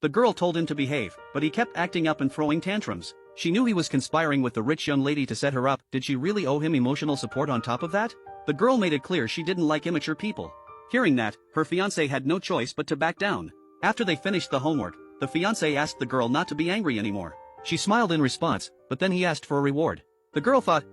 The girl told him to behave, but he kept acting up and throwing tantrums. She knew he was conspiring with the rich young lady to set her up. Did she really owe him emotional support on top of that? The girl made it clear she didn't like immature people. Hearing that, her fiancé had no choice but to back down. After they finished the homework, the fiancé asked the girl not to be angry anymore. She smiled in response, but then he asked for a reward. The girl thought,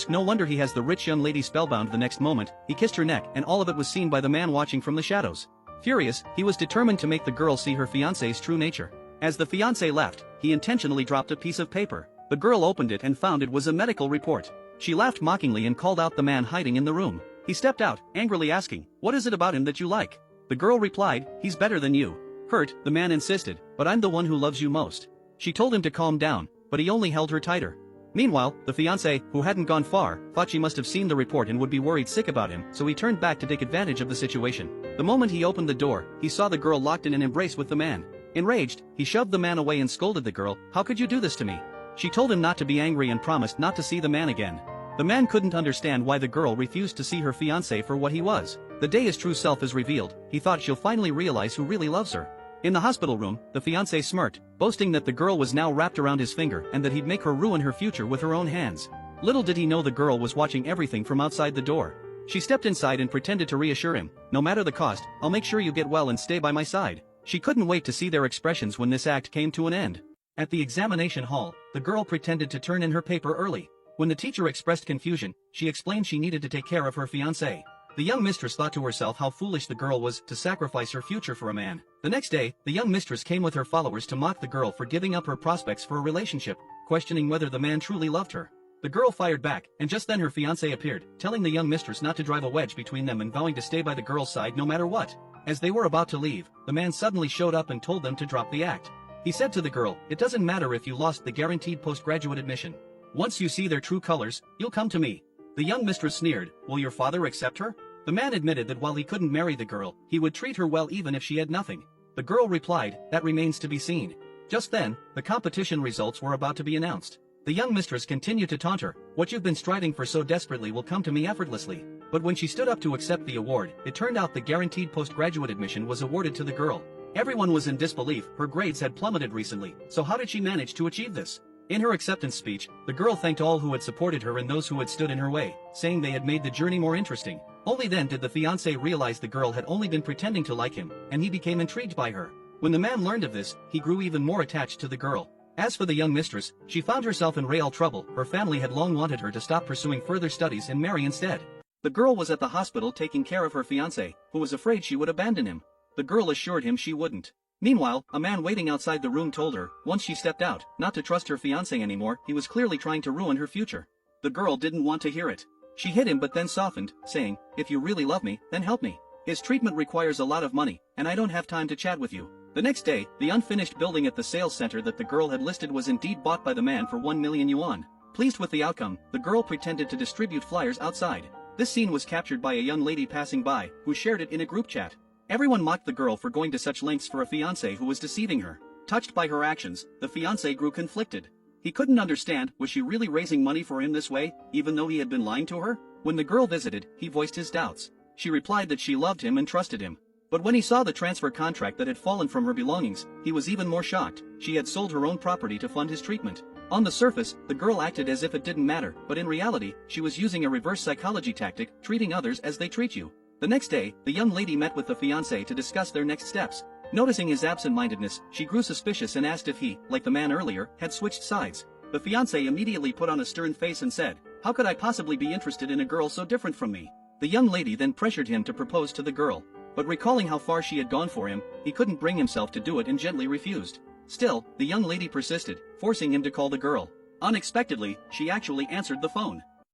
no wonder he has the rich young lady spellbound. The next moment, he kissed her neck and all of it was seen by the man watching from the shadows. Furious, he was determined to make the girl see her fiancé's true nature. As the fiancé left, he intentionally dropped a piece of paper. The girl opened it and found it was a medical report. She laughed mockingly and called out the man hiding in the room. He stepped out, angrily asking, "What is it about him that you like?" The girl replied, "He's better than you." Hurt, the man insisted, "But I'm the one who loves you most." She told him to calm down, but he only held her tighter. Meanwhile, the fiancé, who hadn't gone far, thought she must have seen the report and would be worried sick about him, so he turned back to take advantage of the situation. The moment he opened the door, he saw the girl locked in an embrace with the man. Enraged, he shoved the man away and scolded the girl, "How could you do this to me?" She told him not to be angry and promised not to see the man again. The man couldn't understand why the girl refused to see her fiancé for what he was. The day his true self is revealed, he thought she'll finally realize who really loves her. In the hospital room, the fiancé smirked, boasting that the girl was now wrapped around his finger and that he'd make her ruin her future with her own hands. Little did he know the girl was watching everything from outside the door. She stepped inside and pretended to reassure him, "No matter the cost, I'll make sure you get well and stay by my side." She couldn't wait to see their expressions when this act came to an end. At the examination hall, the girl pretended to turn in her paper early. When the teacher expressed confusion, she explained she needed to take care of her fiancé. The young mistress thought to herself how foolish the girl was to sacrifice her future for a man. The next day, the young mistress came with her followers to mock the girl for giving up her prospects for a relationship, questioning whether the man truly loved her. The girl fired back, and just then her fiancé appeared, telling the young mistress not to drive a wedge between them and vowing to stay by the girl's side no matter what. As they were about to leave, the man suddenly showed up and told them to drop the act. He said to the girl, "It doesn't matter if you lost the guaranteed postgraduate admission. Once you see their true colors, you'll come to me." The young mistress sneered, "Will your father accept her?" The man admitted that while he couldn't marry the girl, he would treat her well even if she had nothing. The girl replied, "That remains to be seen." Just then, the competition results were about to be announced. The young mistress continued to taunt her, "What you've been striving for so desperately will come to me effortlessly." But when she stood up to accept the award, it turned out the guaranteed postgraduate admission was awarded to the girl. Everyone was in disbelief. Her grades had plummeted recently, so how did she manage to achieve this? In her acceptance speech, the girl thanked all who had supported her and those who had stood in her way, saying they had made the journey more interesting. Only then did the fiancé realize the girl had only been pretending to like him, and he became intrigued by her. When the man learned of this, he grew even more attached to the girl. As for the young mistress, she found herself in real trouble. Her family had long wanted her to stop pursuing further studies and marry instead. The girl was at the hospital taking care of her fiancé, who was afraid she would abandon him. The girl assured him she wouldn't. Meanwhile, a man waiting outside the room told her, once she stepped out, not to trust her fiancé anymore. He was clearly trying to ruin her future. The girl didn't want to hear it. She hit him but then softened, saying, "If you really love me, then help me. His treatment requires a lot of money, and I don't have time to chat with you." The next day, the unfinished building at the sales center that the girl had listed was indeed bought by the man for 1 million yuan. Pleased with the outcome, the girl pretended to distribute flyers outside. This scene was captured by a young lady passing by, who shared it in a group chat. Everyone mocked the girl for going to such lengths for a fiancé who was deceiving her. Touched by her actions, the fiancé grew conflicted. He couldn't understand, was she really raising money for him this way, even though he had been lying to her? When the girl visited, he voiced his doubts. She replied that she loved him and trusted him. But when he saw the transfer contract that had fallen from her belongings, he was even more shocked. She had sold her own property to fund his treatment. On the surface, the girl acted as if it didn't matter, but in reality, she was using a reverse psychology tactic, treating others as they treat you. The next day, the young lady met with the fiancé to discuss their next steps. Noticing his absent-mindedness, she grew suspicious and asked if he, like the man earlier, had switched sides. The fiancé immediately put on a stern face and said, "How could I possibly be interested in a girl so different from me?" The young lady then pressured him to propose to the girl. But recalling how far she had gone for him, he couldn't bring himself to do it and gently refused. Still, the young lady persisted, forcing him to call the girl. Unexpectedly, she actually answered the phone.